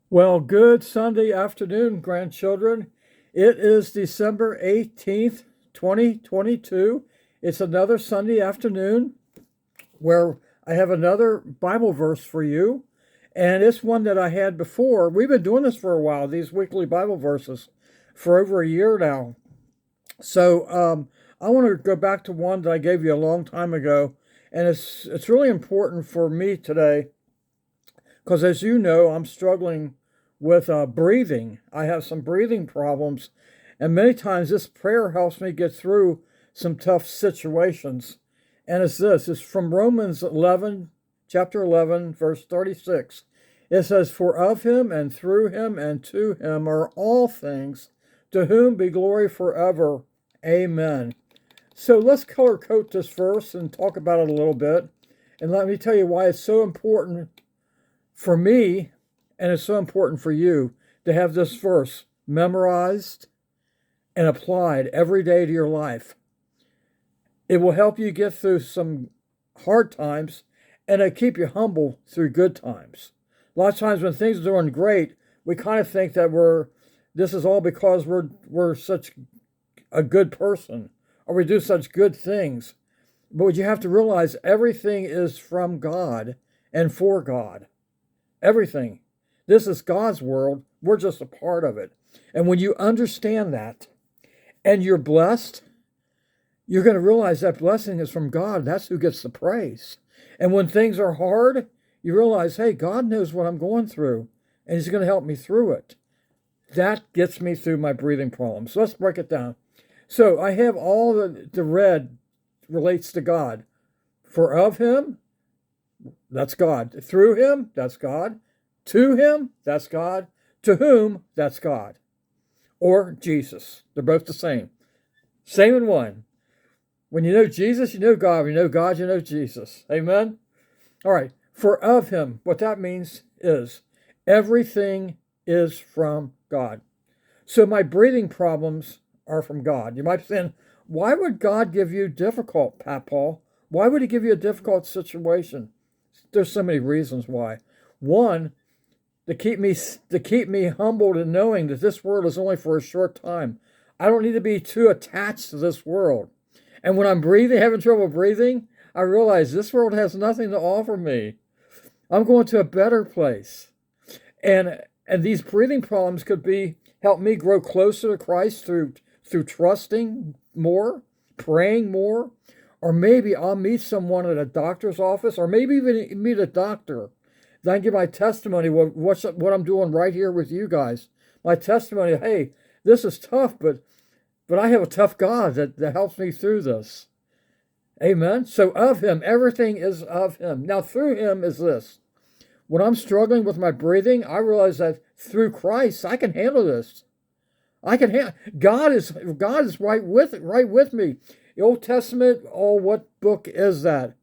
Well, good Sunday afternoon, grandchildren. It is December 18th, 2022. It's another Sunday afternoon where I have another Bible verse for you. And it's one that I had before. We've been doing this for a while, these weekly Bible verses, for over a year now. So I want to go back to one that I gave you a long time ago. And it's really important for me today because, as you know, I'm struggling with breathing. I have some breathing problems, and many times this prayer helps me get through some tough situations. And it's from Romans 11, chapter 11, verse 36. It says, "For of him and through him and to him are all things, to whom be glory forever. Amen." So let's color code this verse and talk about it a little bit. And let me tell you why it's so important for me, and it's so important for you to have this verse memorized and applied every day to your life. It will help you get through some hard times, and it'll keep you humble through good times. A lot of times when things are doing great, we kind of think that this is all because we're such a good person, or we do such good things. But what you have to realize, everything is from God and for God. Everything. This is God's world. We're just a part of it. And when you understand that and you're blessed, you're going to realize that blessing is from God. That's who gets the praise. And when things are hard, you realize, hey, God knows what I'm going through, and He's going to help me through it. That gets me through my breathing problems. So let's break it down. So I have all the red relates to God. For of Him, that's God. Through Him, that's God. To Him, that's God. To whom, that's God. Or Jesus. They're both the same. Same in one. When you know Jesus, you know God. When you know God, you know Jesus. Amen? All right. For of Him, what that means is everything is from God. So my breathing problems are from God. You might be saying, why would God give you difficult, Pat Paul? Why would He give you a difficult situation? There's so many reasons why. One, to keep me humbled in knowing that this world is only for a short time. I don't need to be too attached to this world. And when I'm having trouble breathing, I realize this world has nothing to offer me. I'm going to a better place. And these breathing problems could help me grow closer to Christ through trusting more, praying more, or maybe I'll meet someone at a doctor's office, or maybe even meet a doctor. Then I give my testimony, what I'm doing right here with you guys. My testimony, hey, this is tough, but I have a tough God that helps me through this. Amen? So of Him, everything is of Him. Now through Him is this. When I'm struggling with my breathing, I realize that through Christ, I can handle this. God is right with me. The Old Testament, what book is that?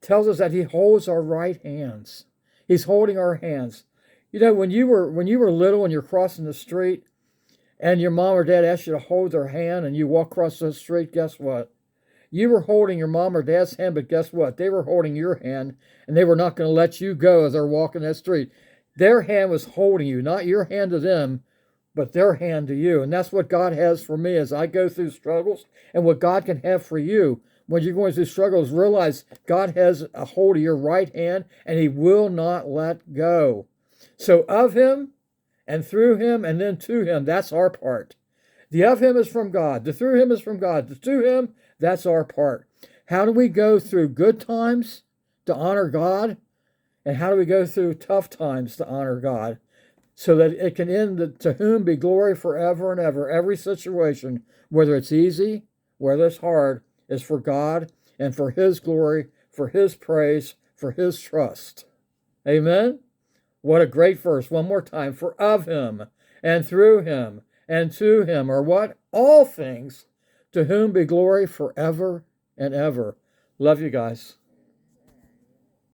Tells us that He holds our right hands. He's holding our hands. You know, when you were little and you're crossing the street and your mom or dad asked you to hold their hand and you walk across the street, guess what? You were holding your mom or dad's hand, but guess what? They were holding your hand, and they were not going to let you go as they're walking that street. Their hand was holding you, not your hand to them, but their hand to you. And that's what God has for me as I go through struggles, and what God can have for you. When you're going through struggles, realize God has a hold of your right hand, and He will not let go. So of Him, and through Him, and then to Him, that's our part. The of Him is from God. The through Him is from God. The to Him, that's our part. How do we go through good times to honor God? And how do we go through tough times to honor God? So that it can end, to whom be glory forever and ever. Every situation, whether it's easy, whether it's hard, is for God and for His glory, for His praise, for His trust. Amen? What a great verse. One more time. For of Him, and through Him, and to Him are what? All things, to whom be glory forever and ever. Love you guys.